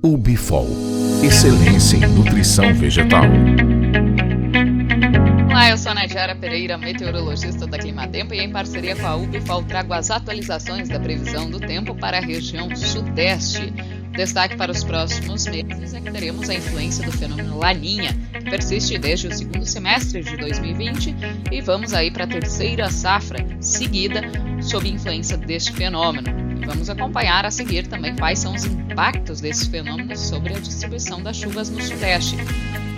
Ubifol, excelência em nutrição vegetal. Olá, eu sou a Nadiara Pereira, meteorologista da Climatempo, e em parceria com a Ubifol trago as atualizações da previsão do tempo para a região sudeste. O destaque para os próximos meses é que teremos a influência do fenômeno Laninha, que persiste desde o segundo semestre de 2020, e vamos aí para a terceira safra seguida sob influência deste fenômeno. Vamos acompanhar a seguir também quais são os impactos desses fenômenos sobre a distribuição das chuvas no sudeste.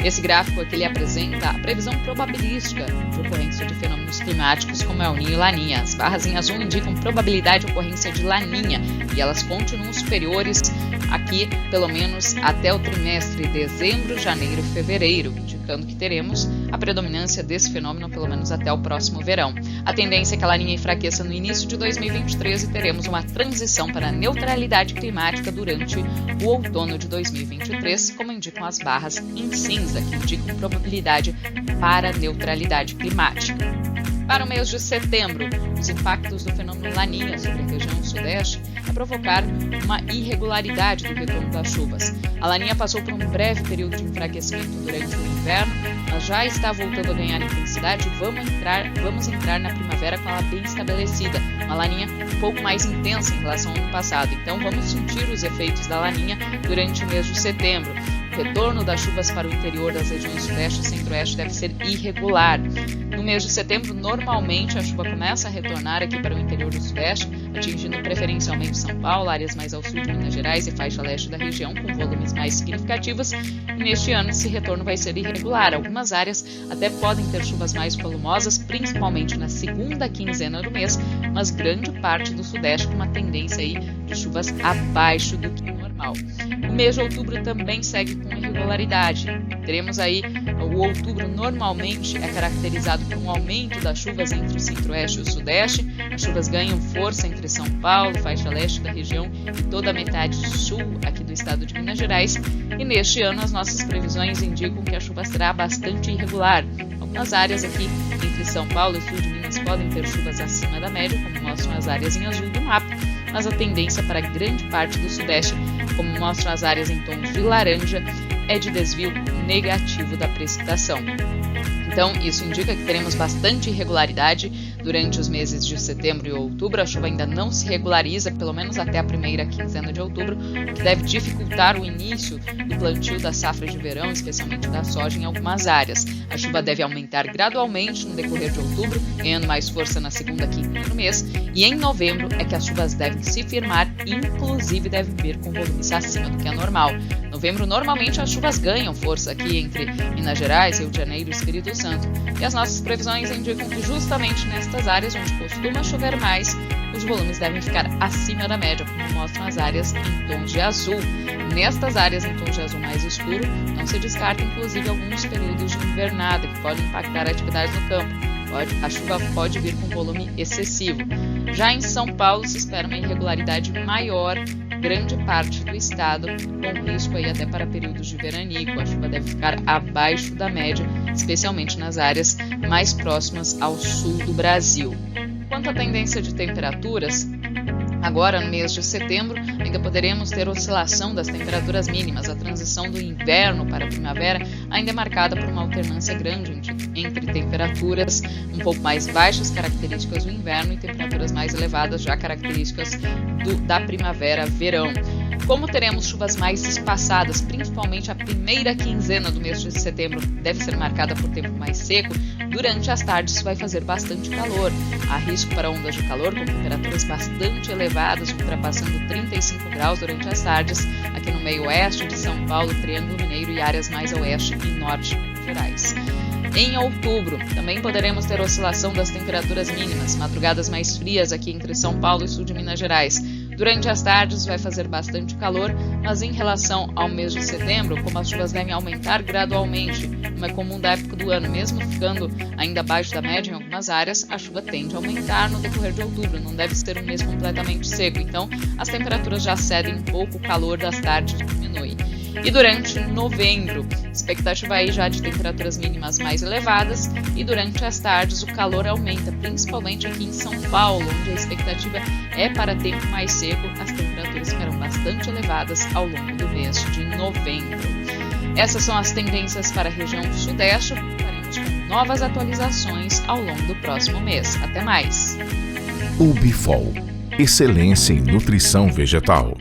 Esse gráfico aqui ele apresenta a previsão probabilística de ocorrência de fenômenos climáticos como El Niño e Laninha. As barras em azul indicam probabilidade de ocorrência de Laninha e elas continuam superiores aqui pelo menos até o trimestre dezembro, janeiro e fevereiro, indicando que teremos a predominância desse fenômeno pelo menos até o próximo verão. A tendência é que a Laninha enfraqueça no início de 2023 e teremos uma transição para a neutralidade climática durante o outono de 2023, como indicam as barras em cinza, que indicam probabilidade para a neutralidade climática. Para o mês de setembro, os impactos do fenômeno Laninha sobre a região sudeste é provocar uma irregularidade do retorno das chuvas. A Laninha passou por um breve período de enfraquecimento durante o inverno, mas já está voltando a ganhar intensidade e vamos entrar na primavera com ela bem estabelecida. Uma Laninha um pouco mais intensa em relação ao ano passado, então vamos sentir os efeitos da Laninha durante o mês de setembro. O retorno das chuvas para o interior das regiões sudeste e centro-oeste deve ser irregular. No mês de setembro, normalmente, a chuva começa a retornar aqui para o interior do sudeste, atingindo preferencialmente São Paulo, áreas mais ao sul de Minas Gerais e faixa leste da região, com volumes mais significativos. E neste ano, esse retorno vai ser irregular. Algumas áreas até podem ter chuvas mais volumosas, principalmente na segunda quinzena do mês, mas grande parte do sudeste com uma tendência aí de chuvas abaixo do que normal. O mês de outubro também segue com irregularidade. Teremos aí o outubro normalmente é caracterizado por um aumento das chuvas entre o centro-oeste e o sudeste. As chuvas ganham força entre São Paulo, faixa leste da região e toda a metade sul aqui do estado de Minas Gerais. E neste ano as nossas previsões indicam que a chuva será bastante irregular. Algumas áreas aqui entre São Paulo e sul de Minas podem ter chuvas acima da média, como mostram as áreas em azul do mapa, mas a tendência para grande parte do sudeste, como mostram as áreas em tons de laranja, é de desvio negativo da precipitação. Então, isso indica que teremos bastante irregularidade durante os meses de setembro e outubro. A chuva ainda não se regulariza, pelo menos até a primeira quinzena de outubro, o que deve dificultar o início do plantio da safra de verão, especialmente da soja em algumas áreas. A chuva deve aumentar gradualmente no decorrer de outubro, ganhando mais força na segunda quinzena do mês, e em novembro é que as chuvas devem se firmar e inclusive devem vir com volumes acima do que é normal. Novembro, normalmente as chuvas ganham força aqui entre Minas Gerais, Rio de Janeiro e Espírito Santo. E as nossas previsões indicam que justamente nestas áreas onde costuma chover mais, os volumes devem ficar acima da média, como mostram as áreas em tons de azul. Nestas áreas em tons de azul mais escuro, não se descarta inclusive alguns períodos de invernada que podem impactar a atividade no campo. A chuva pode vir com volume excessivo. Já em São Paulo se espera uma irregularidade maior, grande parte do estado, com risco aí até para períodos de veranico. A chuva deve ficar abaixo da média, especialmente nas áreas mais próximas ao sul do Brasil. Quanto à tendência de temperaturas, agora no mês de setembro ainda poderemos ter oscilação das temperaturas mínimas. A transição do inverno para a primavera ainda é marcada por uma alternância grande entre temperaturas um pouco mais baixas, características do inverno, e temperaturas mais elevadas, já características da primavera-verão. Como teremos chuvas mais espaçadas, principalmente a primeira quinzena do mês de setembro deve ser marcada por tempo mais seco, durante as tardes vai fazer bastante calor. Há risco para ondas de calor com temperaturas bastante elevadas, ultrapassando 35 graus durante as tardes, aqui no meio oeste de São Paulo, Triângulo Mineiro e áreas mais a oeste e norte Gerais. Em outubro, também poderemos ter oscilação das temperaturas mínimas, madrugadas mais frias aqui entre São Paulo e sul de Minas Gerais. Durante as tardes vai fazer bastante calor, mas em relação ao mês de setembro, como as chuvas devem aumentar gradualmente, como é comum da época do ano, mesmo ficando ainda abaixo da média em algumas áreas, a chuva tende a aumentar no decorrer de outubro, não deve ser um mês completamente seco, então as temperaturas já cedem um pouco, o calor das tardes diminui. E durante novembro, expectativa aí já de temperaturas mínimas mais elevadas, e durante as tardes o calor aumenta, principalmente aqui em São Paulo, onde a expectativa é para tempo mais seco, as temperaturas temperaturas ficarão bastante elevadas ao longo do mês de novembro. Essas são as tendências para a região sudeste. Voltaremos com novas atualizações ao longo do próximo mês. Até mais! UBFOL, excelência em nutrição vegetal.